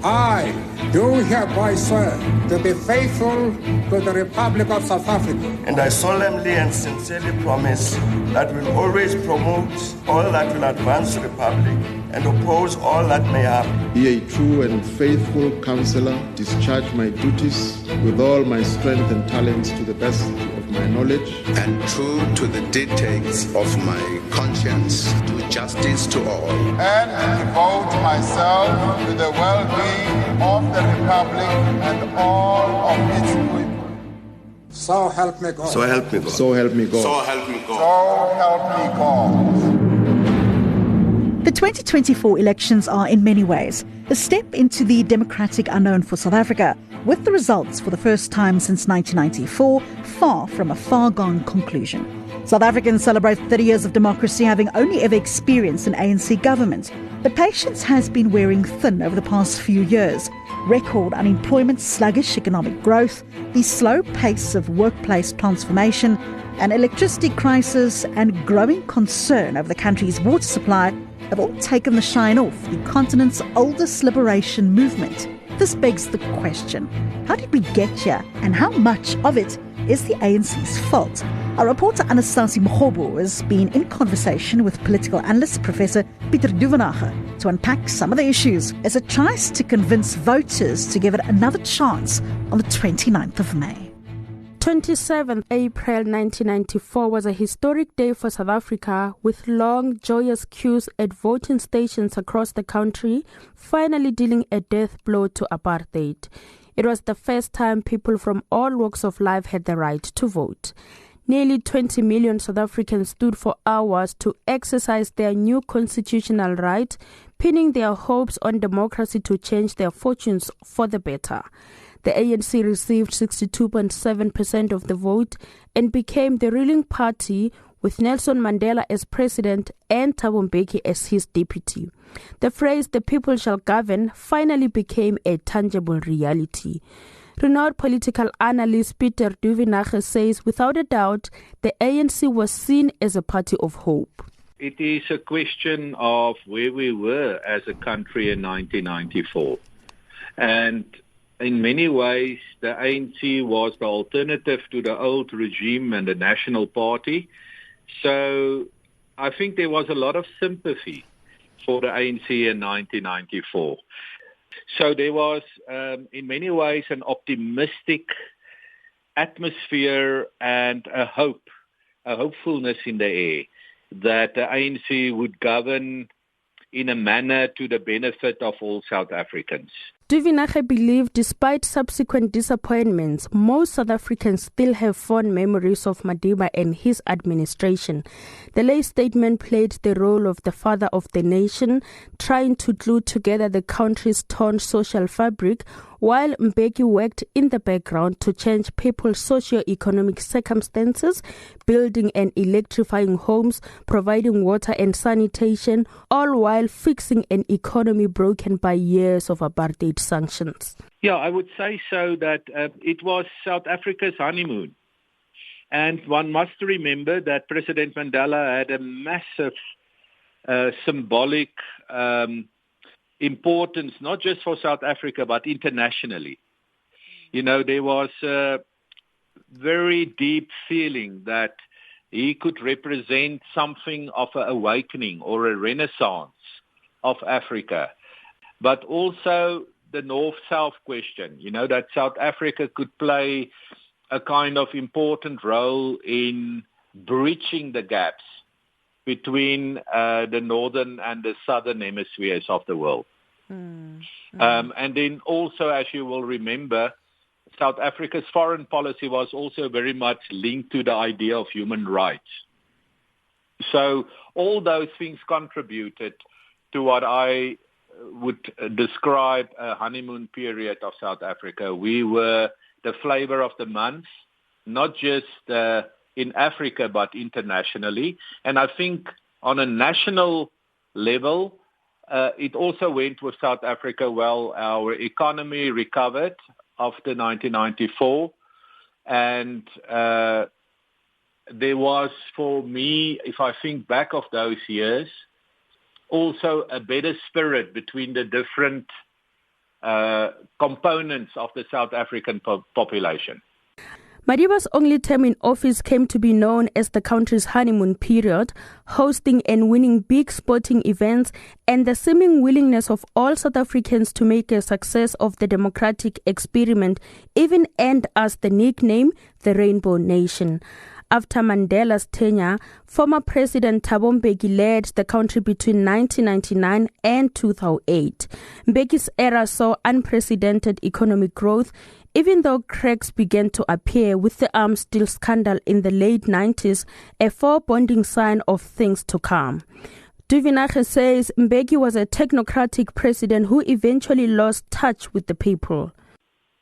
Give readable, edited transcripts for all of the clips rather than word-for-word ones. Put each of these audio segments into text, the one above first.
I do hereby swear to be faithful to the Republic of South Africa. And I solemnly and sincerely promise that we will always promote all that will advance the Republic and oppose all that may harm. Be a true and faithful counselor, discharge my duties with all my strength and talents to the best of my knowledge. And true to the dictates of my conscience, do justice to all. And devote myself to the well-being of the Republic and all of its people. So help me God. So help me God. So help me God. So help me God. So help me God. The 2024 elections are in many ways a step into the democratic unknown for South Africa, with the results for the first time since 1994 far from a far-gone conclusion. South Africans celebrate 30 years of democracy, having only ever experienced an ANC government. But patience has been wearing thin over the past few years. Record unemployment, sluggish economic growth, the slow pace of workplace transformation, an electricity crisis and growing concern over the country's water supply have all taken the shine off the continent's oldest liberation movement. This begs the question, how did we get here and how much of it is the ANC's fault? Our reporter Anastasi Mkhobo has been in conversation with political analyst Professor Pieter Duvenage to unpack some of the issues as it tries to convince voters to give it another chance on the 29th of May. 27th April 1994 was a historic day for South Africa, with long, joyous queues at voting stations across the country, finally dealing a death blow to apartheid. It was the first time people from all walks of life had the right to vote. Nearly 20 million South Africans stood for hours to exercise their new constitutional right, pinning their hopes on democracy to change their fortunes for the better. The ANC received 62.7% of the vote and became the ruling party, with Nelson Mandela as president and Thabo Mbeki as his deputy. The phrase "the people shall govern" finally became a tangible reality. Renowned political analyst Pieter Duvenage says, without a doubt, the ANC was seen as a party of hope. It is a question of where we were as a country in 1994. And in many ways, the ANC was the alternative to the old regime and the National Party. So I think there was a lot of sympathy for the ANC in 1994. So there was, in many ways, an optimistic atmosphere and a hopefulness in the air that the ANC would govern in a manner to the benefit of all South Africans. Duvenage believed, despite subsequent disappointments, most South Africans still have fond memories of Madiba and his administration. The lay statement played the role of the father of the nation, trying to glue together the country's torn social fabric, while Mbeki worked in the background to change people's socio-economic circumstances, building and electrifying homes, providing water and sanitation, all while fixing an economy broken by years of apartheid sanctions. Yeah, I would say so that it was South Africa's honeymoon. And one must remember that President Mandela had a massive symbolic importance, not just for South Africa, but internationally. You know, there was a very deep feeling that he could represent something of an awakening or a renaissance of Africa. But also the North-South question, you know, that South Africa could play a kind of important role in bridging the gaps between the northern and the southern hemispheres of the world. And then also, as you will remember, South Africa's foreign policy was also very much linked to the idea of human rights. So all those things contributed to what I would describe a honeymoon period of South Africa. We were the flavor of the month, not just in Africa, but internationally. And I think on a national level, it also went with South Africa well. Our economy recovered after 1994. And there was, for me, if I think back of those years, also a better spirit between the different components of the South African population. Madiba's only term in office came to be known as the country's honeymoon period, hosting and winning big sporting events, and the seeming willingness of all South Africans to make a success of the democratic experiment even earned us the nickname the Rainbow Nation. After Mandela's tenure, former President Thabo Mbeki led the country between 1999 and 2008. Mbeki's era saw unprecedented economic growth, even though cracks began to appear with the arms deal scandal in the late 90s, a foreboding sign of things to come. Duvinage says Mbeki was a technocratic president who eventually lost touch with the people.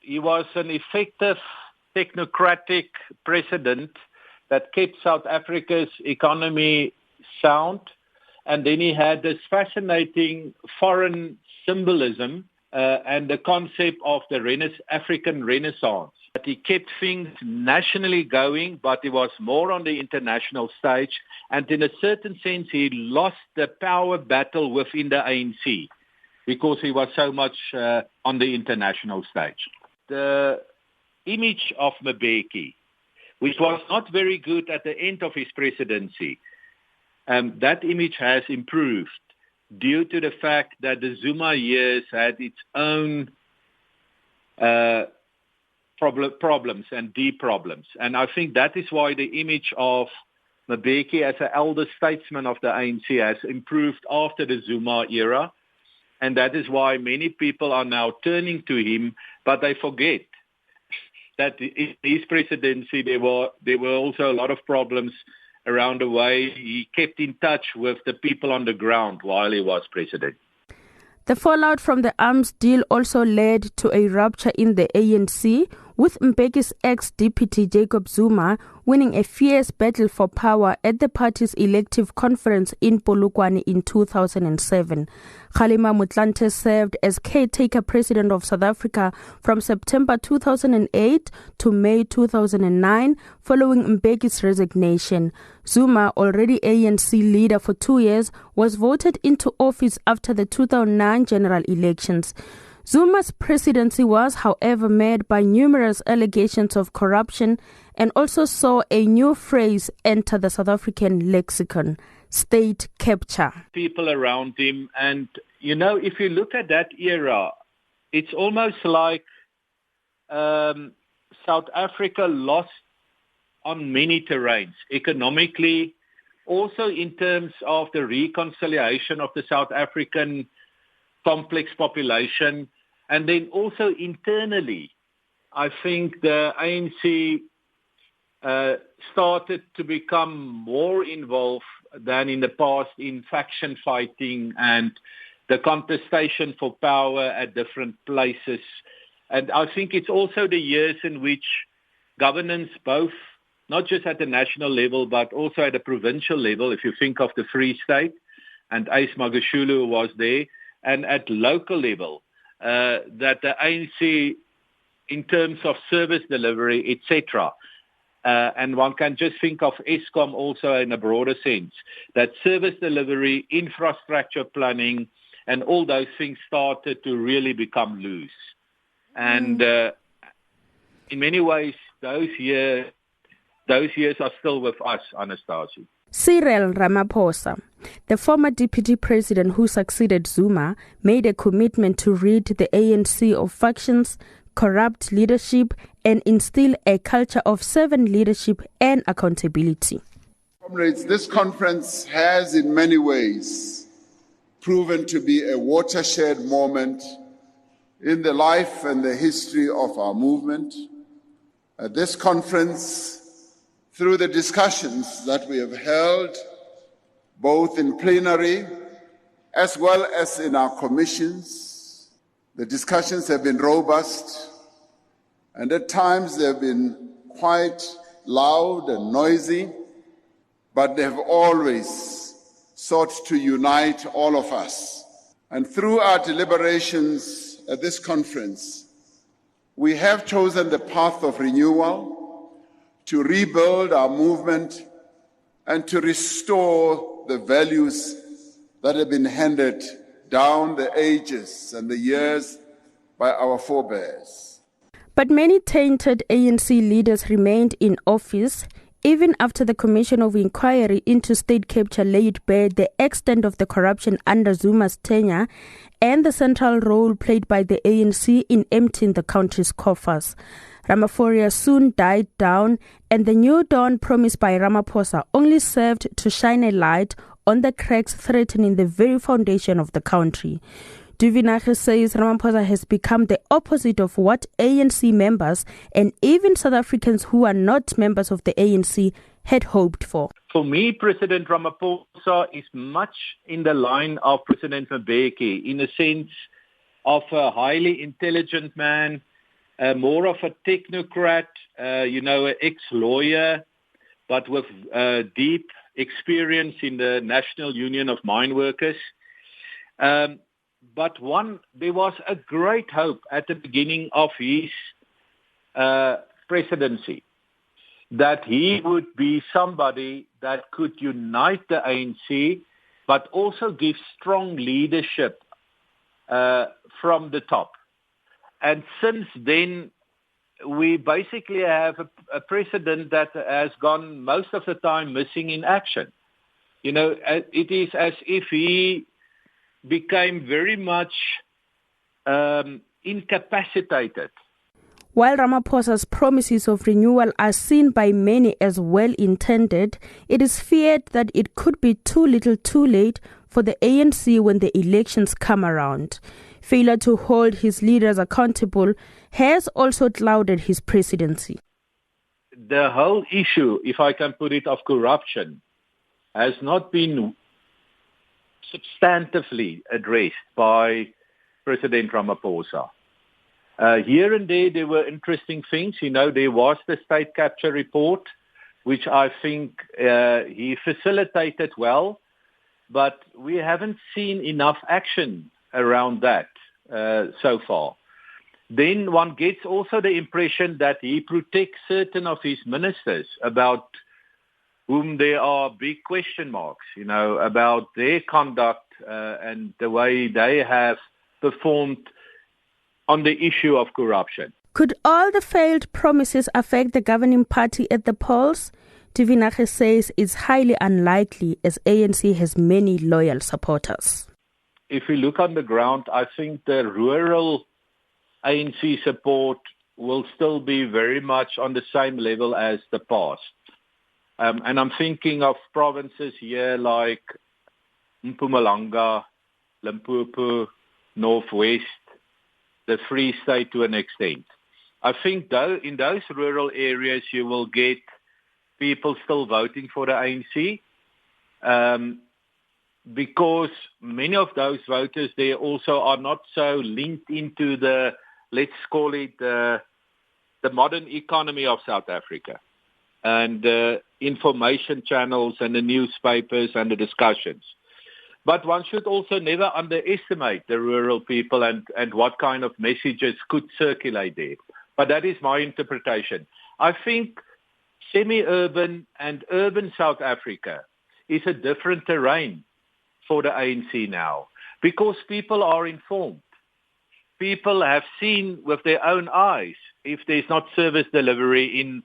He was an effective technocratic president that kept South Africa's economy sound, and then he had this fascinating foreign symbolism and the concept of the African Renaissance. But he kept things nationally going, but he was more on the international stage, and in a certain sense he lost the power battle within the ANC because he was so much on the international stage. The image of Mbeki, which was not very good at the end of his presidency, that image has improved due to the fact that the Zuma years had its own problems and deep problems. And I think that is why the image of Mbeki as an elder statesman of the ANC has improved after the Zuma era. And that is why many people are now turning to him, but they forget that in his presidency there were also a lot of problems around the way he kept in touch with the people on the ground while he was president. The fallout from the arms deal also led to a rupture in the ANC, with Mbeki's ex-deputy Jacob Zuma winning a fierce battle for power at the party's elective conference in Polokwane in 2007. Kgalema Motlanthe served as caretaker president of South Africa from September 2008 to May 2009, following Mbeki's resignation. Zuma, already ANC leader for 2 years, was voted into office after the 2009 general elections. Zuma's presidency was, however, marred by numerous allegations of corruption and also saw a new phrase enter the South African lexicon: state capture. People around him, and if you look at that era, it's almost like South Africa lost on many terrains, economically, also in terms of the reconciliation of the South African complex population, and then also internally. I think the ANC started to become more involved than in the past in faction fighting and the contestation for power at different places. And I think it's also the years in which governance, both not just at the national level, but also at the provincial level, if you think of the Free State, and Ace Magashulu was there, and at local level, that the ANC, in terms of service delivery, etc., and one can just think of Eskom also in a broader sense, that service delivery, infrastructure planning, and all those things started to really become loose. And in many ways, those years are still with us, Anastasia. Cyril Ramaphosa, the former deputy president who succeeded Zuma, made a commitment to rid the ANC of factions, corrupt leadership, and instill a culture of servant leadership and accountability. Comrades, this conference has in many ways proven to be a watershed moment in the life and the history of our movement. At this conference, through the discussions that we have held, both in plenary as well as in our commissions, the discussions have been robust, and at times they have been quite loud and noisy, but they have always sought to unite all of us. And through our deliberations at this conference, we have chosen the path of renewal to rebuild our movement and to restore the values that have been handed down the ages and the years by our forebears. But many tainted ANC leaders remained in office even after the Commission of Inquiry into State Capture laid bare the extent of the corruption under Zuma's tenure and the central role played by the ANC in emptying the country's coffers. Ramaphosa soon died down, and the new dawn promised by Ramaphosa only served to shine a light on the cracks threatening the very foundation of the country. Duvinage says Ramaphosa has become the opposite of what ANC members and even South Africans who are not members of the ANC had hoped for. For me, President Ramaphosa is much in the line of President Mbeki, in a sense of a highly intelligent man, more of a technocrat, an ex-lawyer, but with deep experience in the National Union of Mine Workers. But there was a great hope at the beginning of his presidency that he would be somebody that could unite the ANC, but also give strong leadership from the top. And since then, we basically have a president that has gone most of the time missing in action. It is as if he became very much incapacitated. While Ramaphosa's promises of renewal are seen by many as well-intended, it is feared that it could be too little too late for the ANC when the elections come around. Failure to hold his leaders accountable has also clouded his presidency. The whole issue, if I can put it, of corruption has not been substantively addressed by President Ramaphosa. Here and there were interesting things. There was the state capture report, which I think he facilitated well, but we haven't seen enough action around that so far. Then one gets also the impression that he protects certain of his ministers about whom there are big question marks, about their conduct and the way they have performed on the issue of corruption. Could all the failed promises affect the governing party at the polls? Duvinage says it's highly unlikely as ANC has many loyal supporters. If we look on the ground, I think the rural ANC support will still be very much on the same level as the past. And I'm thinking of provinces here like Mpumalanga, Limpopo, Northwest, the Free State to an extent. I think though in those rural areas you will get people still voting for the ANC because many of those voters there also are not so linked into the, let's call it, the modern economy of South Africa and information channels and the newspapers and the discussions. But one should also never underestimate the rural people and what kind of messages could circulate there. But that is my interpretation. I think semi-urban and urban South Africa is a different terrain for the ANC now because people are informed. People have seen with their own eyes if there's not service delivery in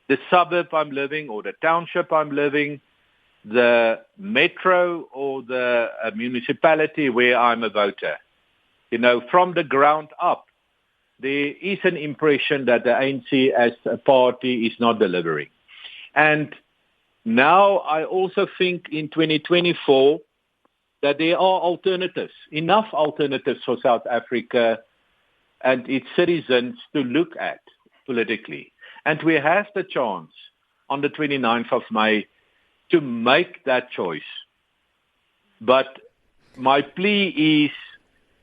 the suburb I'm living or the township I'm living, the metro or the municipality where I'm a voter. From the ground up, there is an impression that the ANC as a party is not delivering. And now I also think in 2024 that there are alternatives, enough alternatives for South Africa and its citizens to look at politically. And we have the chance on the 29th of May to make that choice. But my plea is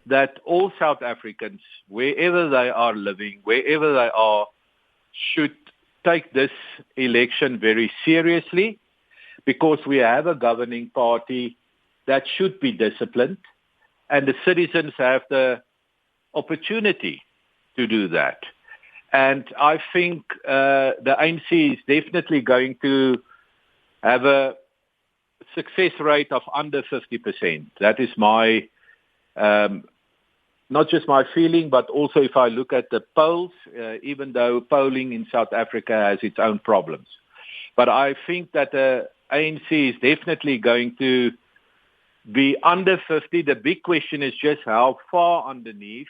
that all South Africans, wherever they are living, wherever they are, should take this election very seriously because we have a governing party that should be disciplined and the citizens have the opportunity to do that. And I think the ANC is definitely going to have a success rate of under 50%. That is my not just my feeling, but also if I look at the polls, even though polling in South Africa has its own problems. But I think that the ANC is definitely going to be under 50. The big question is just how far underneath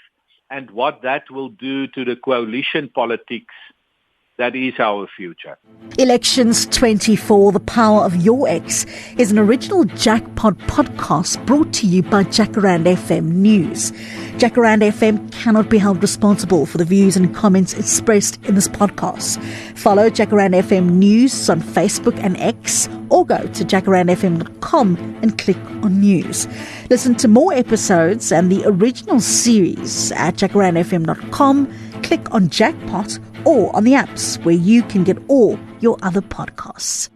and what that will do to the coalition politics that is our future. Elections 24, The Power of Your Ex, is an original Jackpot podcast brought to you by Jacaranda FM News. Jacaranda FM cannot be held responsible for the views and comments expressed in this podcast. Follow Jacaranda FM News on Facebook and X, or go to jacarandafm.com and click on News. Listen to more episodes and the original series at jacarandafm.com, click on Jackpot, or on the apps where you can get all your other podcasts.